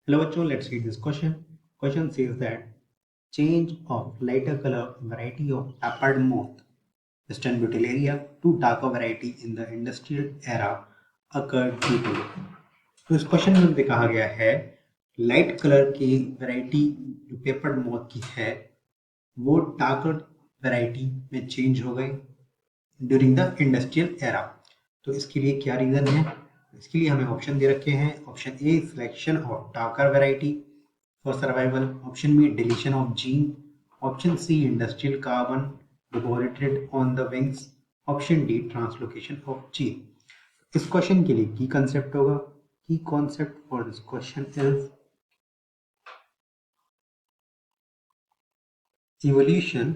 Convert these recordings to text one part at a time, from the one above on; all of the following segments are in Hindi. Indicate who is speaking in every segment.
Speaker 1: Hello बच्चों, let's read this question. Question says that change of lighter color variety of peppered moth western butyllaria to darker variety in the industrial era occurred due to। तो इस क्वेश्चन में कहा गया है लाइट कलर की वैरायटी जो पेपर्ड मोथ की है वो डार्कर वैरायटी में चेंज हो गई ड्यूरिंग द इंडस्ट्रियल एरा। तो इसके लिए क्या रीजन है? इसके लिए हमें ऑप्शन दे रखे हैं। Option A selection of darker variety for survival, option B deletion of gene, option C industrial carbon deposited on the wings, option D translocation of gene. इस क्वेश्चन के लिए की कंसेप्ट होगा, की concept for this question is evolution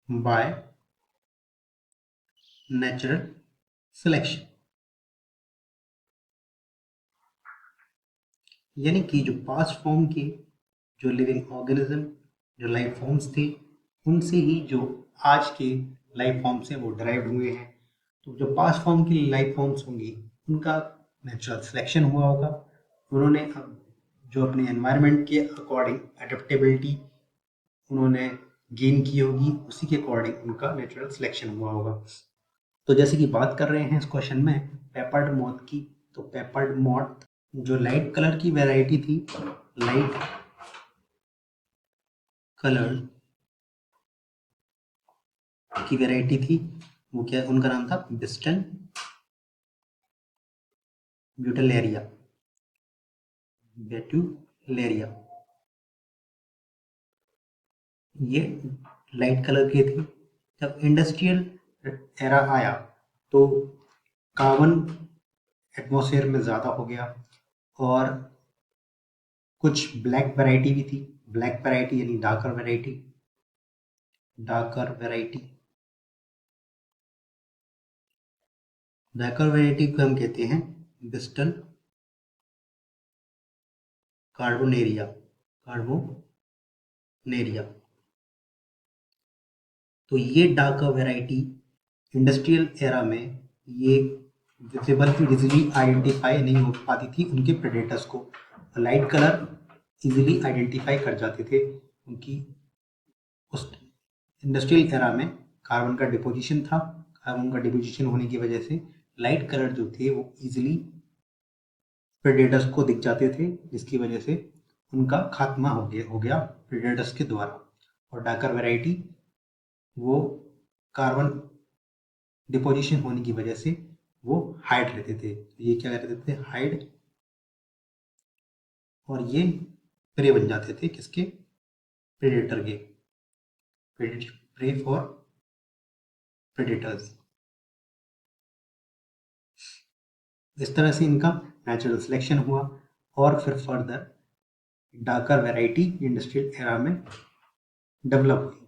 Speaker 1: by natural selection। यानी कि जो पास्ट फॉर्म के जो लिविंग ऑर्गेनिज्म जो लाइफ फॉर्म्स थे उनसे ही जो आज के लाइफ फॉर्म से वो डिराइव हुए हैं। तो जो पास्ट फॉर्म की लाइफ फॉर्म्स होंगी उनका नेचुरल सिलेक्शन हुआ होगा। उन्होंने जो अपने एनवायरनमेंट के अकॉर्डिंग एडेप्टेबिलिटी उन्होंने गेन की होगी, उसी के अकॉर्डिंग उनका नेचुरल सिलेक्शन हुआ होगा। तो जैसे कि बात कर रहे हैं इस क्वेश्चन में पेपर्ड मॉथ की, तो पेपर्ड मॉथ जो लाइट कलर की वैरायटी थी, लाइट कलर की वैरायटी थी, वो क्या उनका नाम था वेस्टर्न ब्यूटिलेरिया। ये लाइट कलर की थी। जब इंडस्ट्रियल एरा आया तो कार्बन एटमॉस्फेयर में ज़्यादा हो गया और कुछ ब्लैक वैरायटी भी थी। ब्लैक वैरायटी यानी डार्कर वैरायटी, डार्कर वैरायटी को हम कहते हैं वेस्टर्न कार्बोनेरिया। तो ये डार्कर वैरायटी इंडस्ट्रियल एरा में ये विजिबल इजीली आइडेंटिफाई नहीं हो पाती थी उनके प्रेडेटर्स को। लाइट कलर इजीली आइडेंटिफाई कर जाते थे उनकी। उस इंडस्ट्रियल एरा में कार्बन का डिपोजिशन था। कार्बन का डिपोजिशन होने की वजह से लाइट कलर जो थे वो इजीली प्रेडेटर्स को दिख जाते थे, जिसकी वजह से उनका खात्मा हो गया प्रेडेटर्स के द्वारा। और डार्कर वैरायटी वो कार्बन डिपोजिशन होने की वजह से वो हाइड रहते थे। ये क्या रहते थे? हाइड। और ये प्रे बन जाते थे किसके? प्रेडेटर के। Prey for predators. इस तरह से इनका नेचुरल सिलेक्शन हुआ और फिर further darker variety industrial era में डेवलप हुई।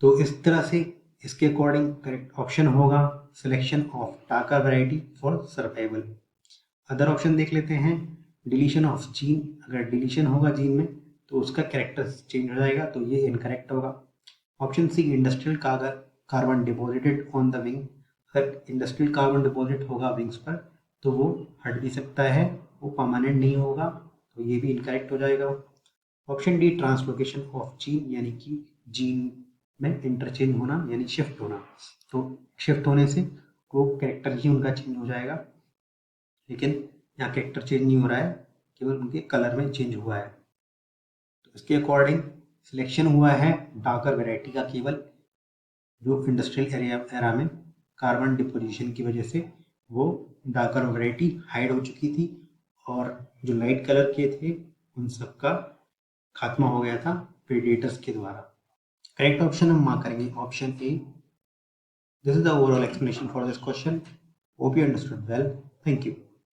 Speaker 1: तो इस तरह से इसके अकॉर्डिंग करेक्ट ऑप्शन होगा selection of darker variety for survival. Other option देख लेते हैं। डिलीशन ऑफ जीन, अगर डिलीशन होगा जीन में तो उसका कैरेक्टर चेंज हो जाएगा, तो ये इनकरेक्ट होगा। Option C industrial carbon deposited on the wing, अगर इंडस्ट्रियल कार्बन डिपॉजिट होगा विंग्स पर तो वो हट भी सकता है, वो परमानेंट नहीं होगा, तो ये भी इनकरेक्ट हो जाएगा। Option D translocation of gene, यानी कि जीन में इंटरचेंज होना यानी शिफ्ट होना। तो शिफ्ट होने से वो कैरेक्टर ही उनका चेंज हो जाएगा, लेकिन यहाँ कैरेक्टर चेंज नहीं हो रहा है, केवल उनके कलर में चेंज हुआ है। तो इसके अकॉर्डिंग सिलेक्शन हुआ है डार्कर वैरायटी का, केवल जो इंडस्ट्रियल एरा में कार्बन डिपोजिशन की वजह से वो डार्कर वैरायटी हाइड हो चुकी थी और जो लाइट कलर के थे उन सब का खात्मा हो गया था प्रेडेटर्स के द्वारा। करेक्ट ऑप्शन हम मार्क करेंगे option A. This is the overall explanation for this question. Hope you understood well. Thank you.